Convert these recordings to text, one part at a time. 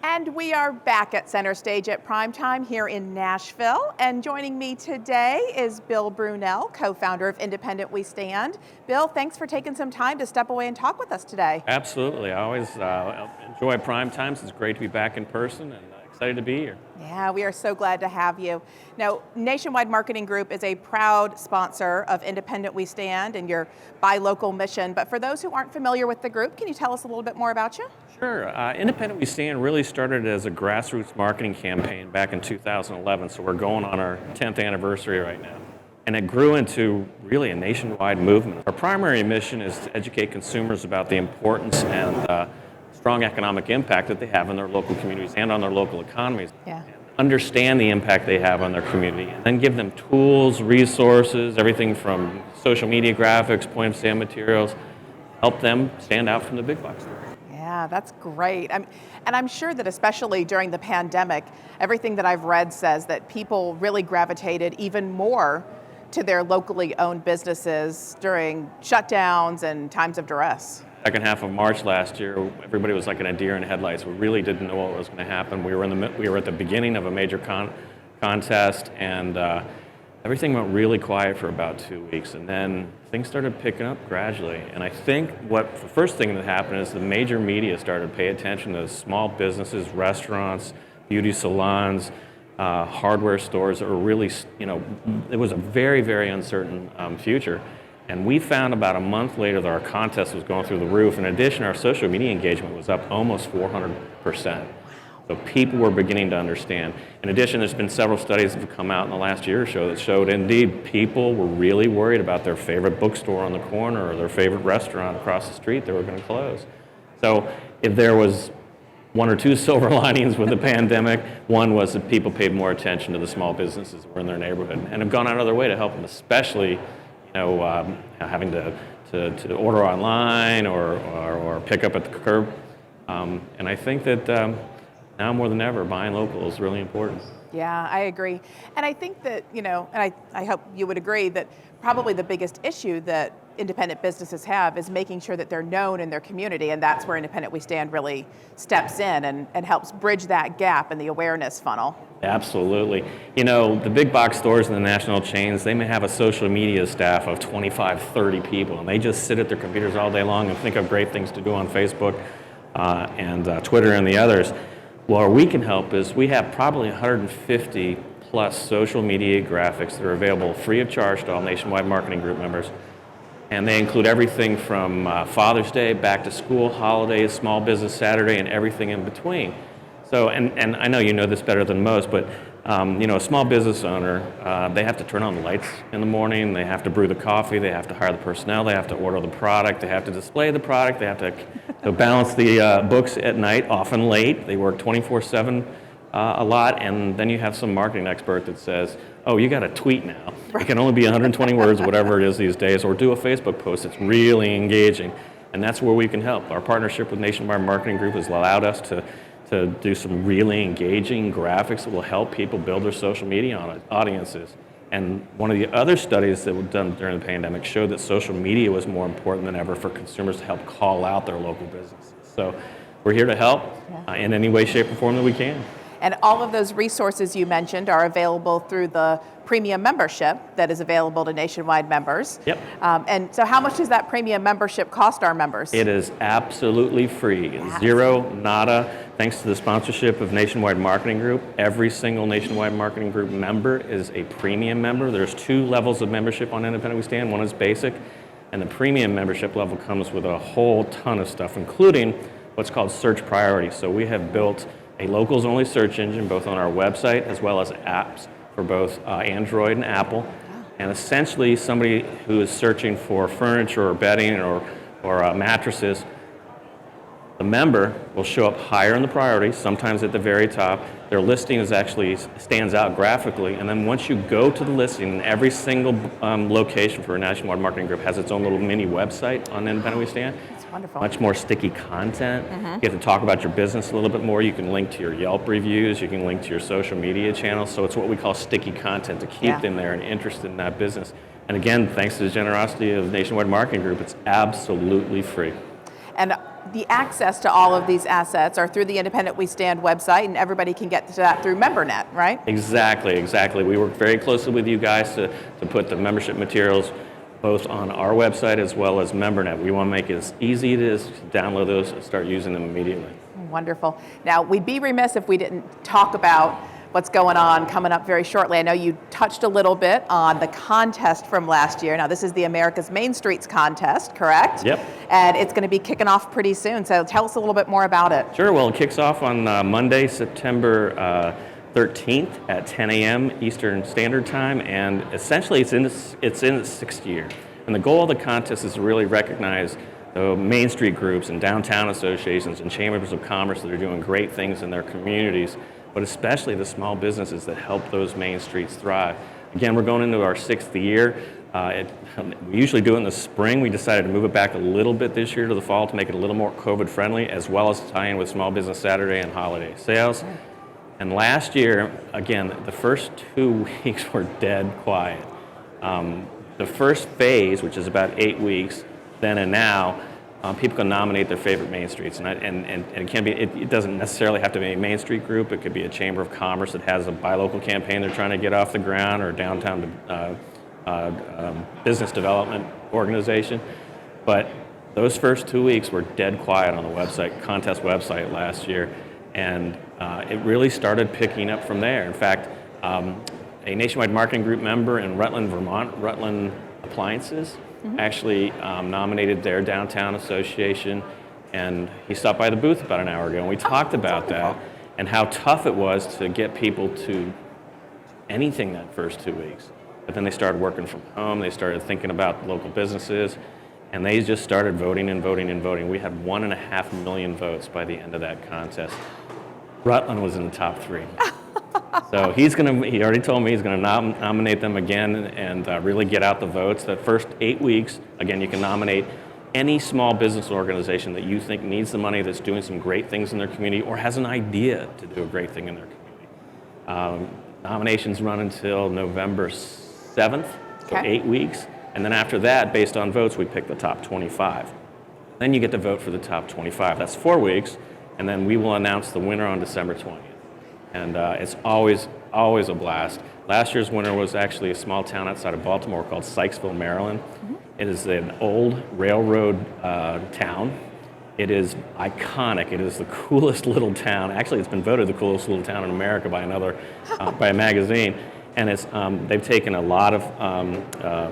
And we are back at CenterStage at PrimeTime here in Nashville. And joining me today is Bill Brunel, co-founder of Independent We Stand. Bill, thanks for taking some time to step away and talk with us today. Absolutely. I always enjoy PrimeTime. It's great to be back in person and excited to be here. Yeah, we are so glad to have you. Now, Nationwide Marketing Group is a proud sponsor of Independent We Stand and your Buy Local mission. But for those who aren't familiar with the group, can you tell us a little bit more about you? Sure. Independent We Stand really started as a grassroots marketing campaign back in 2011, so we're going on our 10th anniversary right now. And it grew into really a nationwide movement. Our primary mission is to educate consumers about the importance and strong economic impact that they have in their local communities and on their local economies. Yeah. Understand the impact they have on their community, and then give them tools, resources, everything from social media graphics, point of sale materials, help them stand out from the big box stores. Yeah, that's great. And I'm sure that especially during the pandemic, everything that I've read says that people really gravitated even more to their locally owned businesses during shutdowns and times of duress. Second half of March last year, everybody was like in a deer in headlights. We really didn't know what was going to happen. We were at the beginning of a major contest, and everything went really quiet for about 2 weeks, and then things started picking up gradually. And I think the first thing that happened is the major media started to pay attention to small businesses, restaurants, beauty salons, hardware stores that were really, it was a very, very uncertain future. And we found about a month later that our contest was going through the roof. In addition, our social media engagement was up almost 400%. So people were beginning to understand. In addition, there's been several studies that have come out in the last year or so that showed indeed people were really worried about their favorite bookstore on the corner or their favorite restaurant across the street that were going to close. So if there was one or two silver linings with the pandemic, one was that people paid more attention to the small businesses that were in their neighborhood and have gone out of their way to help them, especially having to order online or pick up at the curb. And I think that now more than ever, buying local is really important. Yeah, I agree. And I think that, and I hope you would agree that probably the biggest issue that independent businesses have is making sure that they're known in their community, and that's where Independent We Stand really steps in and helps bridge that gap in the awareness funnel. Absolutely. The big box stores and the national chains, they may have a social media staff of 25, 30 people, and they just sit at their computers all day long and think of great things to do on Facebook and Twitter and the others. Well, where we can help is we have probably 150 plus social media graphics that are available free of charge to all Nationwide Marketing Group members. And they include everything from Father's Day, back to school, holidays, Small Business Saturday, and everything in between. So, and I know you know this better than most, but a small business owner, they have to turn on the lights in the morning, they have to brew the coffee, they have to hire the personnel, they have to order the product, they have to display the product, they have to balance the books at night, often late. They work 24/7 a lot, and then you have some marketing expert that says, oh, you got to tweet now. It can only be 120 words, whatever it is these days, or do a Facebook post that's really engaging. And that's where we can help. Our partnership with Nationwide Marketing Group has allowed us to do some really engaging graphics that will help people build their social media audiences. And one of the other studies that were done during the pandemic showed that social media was more important than ever for consumers to help call out their local businesses. So we're here to help in any way, shape, or form that we can. And all of those resources you mentioned are available through the premium membership that is available to Nationwide members. Yep. And so how much does that premium membership cost our members? It is absolutely free. Zero, nada. Thanks to the sponsorship of Nationwide Marketing Group, every single Nationwide Marketing Group member is a premium member. There's 2 levels of membership on Independent We Stand. One is basic, and the premium membership level comes with a whole ton of stuff, including what's called search priority. So we have built a locals-only search engine, both on our website as well as apps for both Android and Apple. And essentially, somebody who is searching for furniture or bedding or mattresses, the member will show up higher in the priority, sometimes at the very top. Their listing stands out graphically, and then once you go to the listing, every single location for a Nationwide Marketing Group has its own little mini website on Independent We Stand. Wonderful. Much more sticky content. You have to talk about your business a little bit more. You can link to your Yelp reviews. You can link to your social media channels. So it's what we call sticky content to keep them there and interested in that business. And again, thanks to the generosity of Nationwide Marketing Group, it's absolutely free. And the access to all of these assets are through the Independent We Stand website, and everybody can get to that through MemberNet, right? Exactly. We work very closely with you guys to put the membership materials both on our website as well as MemberNet. We want to make it as easy as it is to download those and start using them immediately. Wonderful. Now, we'd be remiss if we didn't talk about what's going on coming up very shortly. I know you touched a little bit on the contest from last year. Now, this is the America's Main Streets contest, correct? Yep. And it's going to be kicking off pretty soon. So tell us a little bit more about it. Sure. Well, it kicks off on Monday, September 13th at 10 a.m. Eastern Standard Time, and essentially it's in its sixth year. And the goal of the contest is to really recognize the Main Street groups and downtown associations and chambers of commerce that are doing great things in their communities, but especially the small businesses that help those main streets thrive. Again, we're going into our sixth year. We usually do it in the spring. We decided to move it back a little bit this year to the fall to make it a little more COVID friendly, as well as tie in with Small Business Saturday and holiday sales. And last year, again, the first 2 weeks were dead quiet. The first phase, which is about 8 weeks, then and now, people can nominate their favorite main streets, and it can be. It doesn't necessarily have to be a Main Street group. It could be a chamber of commerce that has a buy local campaign they're trying to get off the ground, or a downtown business development organization. But those first 2 weeks were dead quiet on the contest website last year, and it really started picking up from there. In fact, a Nationwide Marketing Group member in Rutland, Vermont, Rutland Appliances, actually nominated their downtown association, and he stopped by the booth about an hour ago, and we talked about that and how tough it was to get people to anything that first 2 weeks. But then they started working from home, they started thinking about local businesses, and they just started voting and voting and voting. We had 1.5 million votes by the end of that contest. Rutland was in the top 3. So he already told me he's going to nominate them again and really get out the votes. That first 8 weeks, again, you can nominate any small business organization that you think needs the money, that's doing some great things in their community, or has an idea to do a great thing in their community. Nominations run until November 7th, so 8 weeks. And then after that, based on votes, we pick the top 25. Then you get to vote for the top 25. That's 4 weeks, and then we will announce the winner on December 20th. And it's always a blast. Last year's winner was actually a small town outside of Baltimore called Sykesville, Maryland. It is an old railroad town. It is iconic. It is the coolest little town. Actually, it's been voted the coolest little town in America by by a magazine. And it's they've taken a lot of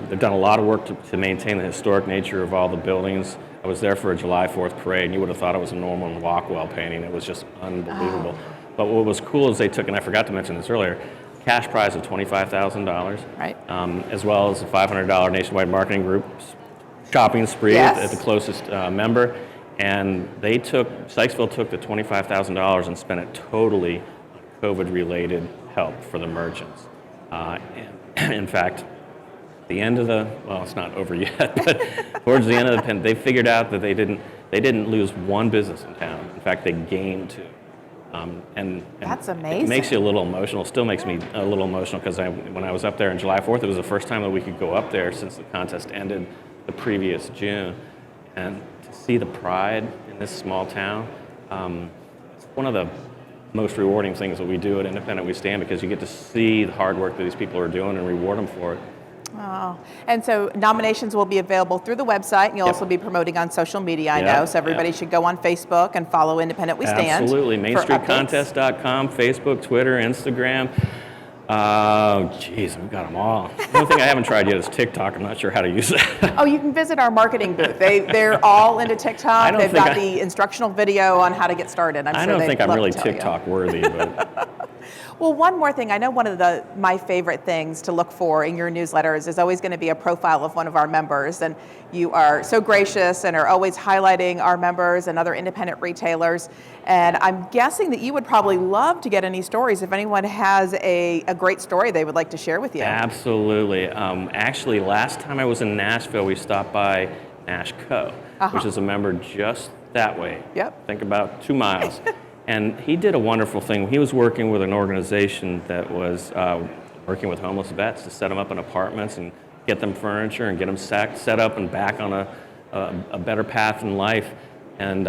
they've done a lot of work to maintain the historic nature of all the buildings. I was there for a July 4th parade, and you would have thought it was a Norman Rockwell painting. It was just unbelievable. But what was cool is they took, and I forgot to mention this earlier, cash prize of $25,000, right? As well as a $500 Nationwide Marketing Group shopping spree at the closest member. And Sykesville took the $25,000 and spent it totally on COVID-related help for the merchants. And in fact, the end of it's not over yet, but towards the end of the pen, they figured out that they didn't lose one business in town. In fact, they gained 2. And that's amazing. It makes you a little emotional. Still makes me a little emotional because when I was up there on July 4th, it was the first time that we could go up there since the contest ended the previous June. And to see the pride in this small town, it's one of the most rewarding things that we do at Independent We Stand, because you get to see the hard work that these people are doing and reward them for it. Oh, and so nominations will be available through the website, and you'll also be promoting on social media, I know, so everybody should go on Facebook and follow Independent We Stand. Absolutely, MainStreetContest.com, Facebook, Twitter, Instagram. Geez, we've got them all. The only thing I haven't tried yet is TikTok. I'm not sure how to use that. Oh, you can visit our marketing booth. They're all into TikTok. They've got the instructional video on how to get started. I don't think I'm really TikTok worthy, but... Well, one more thing. I know one of my favorite things to look for in your newsletters is always going to be a profile of one of our members. And you are so gracious and are always highlighting our members and other independent retailers. And I'm guessing that you would probably love to get any stories if anyone has a great story they would like to share with you. Absolutely. Actually, last time I was in Nashville, we stopped by Nash Co., which is a member just that way. Yep. Think about 2 miles. And he did a wonderful thing. He was working with an organization that was working with homeless vets to set them up in apartments and get them furniture and get them set up and back on a better path in life. And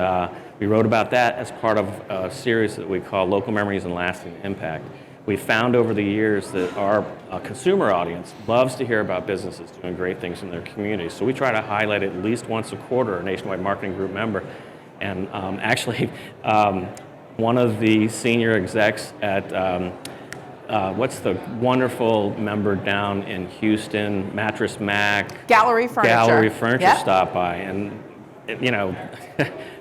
we wrote about that as part of a series that we call Local Memories and Lasting Impact. We found over the years that our consumer audience loves to hear about businesses doing great things in their community. So we try to highlight at least once a quarter a Nationwide Marketing Group member. And actually, one of the senior execs at what's the wonderful member down in Houston, Mattress Mac? Gallery Furniture. Yep. Stopped by, and you know,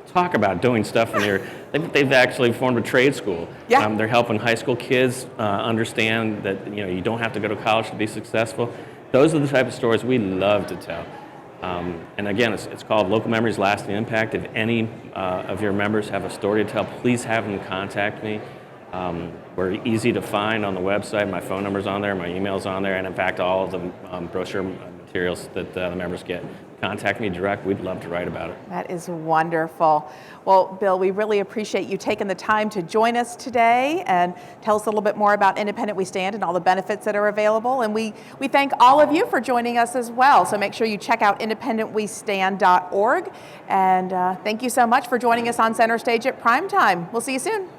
talk about doing stuff in here. They've actually formed a trade school. Yeah. They're helping high school kids understand that you don't have to go to college to be successful. Those are the type of stories we love to tell. And again, it's called Local Memories Lasting Impact. If any of your members have a story to tell, please have them contact me. We're easy to find on the website. My phone number's on there, my email's on there, and in fact, all of the brochure materials that the members get. Contact me direct. We'd love to write about it. That is wonderful. Well, Bill, we really appreciate you taking the time to join us today and tell us a little bit more about Independent We Stand and all the benefits that are available. And we thank all of you for joining us as well. So make sure you check out independentwestand.org. And thank you so much for joining us on Center Stage at Primetime. We'll see you soon.